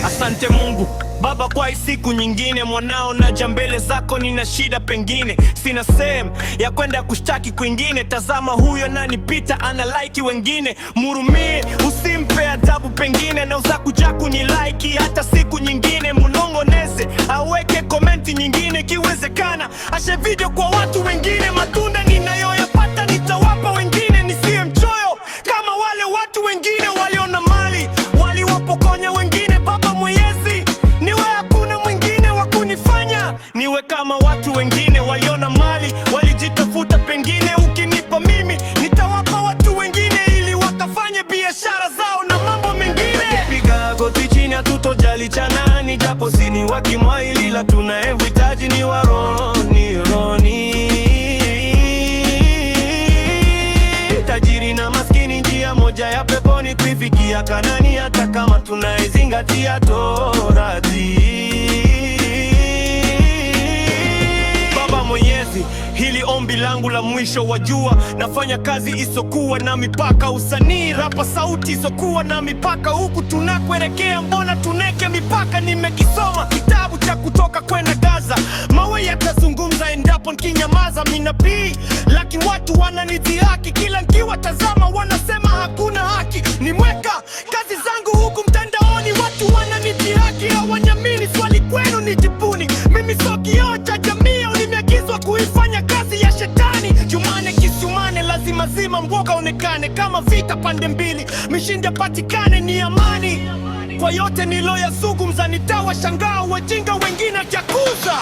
Asante Mungu Baba kwa siku nyingine, mwanao naja mbele zako, nina shida pengine sina sehemu ya kwenda kushtaki kwingine. Tazama huyo nanipita, ana like wengine, murumie usimpe adhabu, pengine na uza kuja kunilike hata siku nyingine. Munongoneze aweke komenti nyingine, kiwezekana ashe video kwa watu wengine. Matunda ninayoyapata nitawapa wengine, nisiye mchoyo kama wale watu wengine waliona mali waliwapokonya wengine. Baba Mwenyezi, niwe hakuna mwingine wa kunifanya niwe kama watu wengine waliona mali walijitafuta, pengine ukinipa mimi nitawapa watu wengine ili wakafanye biashara zao na mambo mengine. Piga goti chini, hatutojali cha nani, japo sini wakimwaili, la tunahitaji ni waroni tajiri na maskini, njia moja ya peponi kuifikia Kanani, hata kama tunaizingatia Torati. Baba Mwenyezi, hili ombi langu la mwisho, wajua nafanya kazi isokuwa na mipaka, usanii rapa, sauti isokuwa na mipaka. Huku tunakuelekea mbona tuneke mipaka? Nimekisoma kitabu cha Kutoka kwenda Gaza, mawe yatazungumza endapo nikinyamaza. Mimi nabii lakini watu wananidhihaki, kila nikiwatazama wanasema hakuna haki. Nimeweka kazi zangu huku mtandaoni, watu wananidhihaki, hawaniamini. Swali kwenu ni jibuni, mimi sio kioo cha jamii, nimeagizwa kuifanya kazi ya shetani. Jumane kisumane, lazima zima mboga onekane, kama vita pande mbili, mishindi patikane, ni amani. Kwa yote niloyazungumza nitawashangaa wajinga wengine jakuza.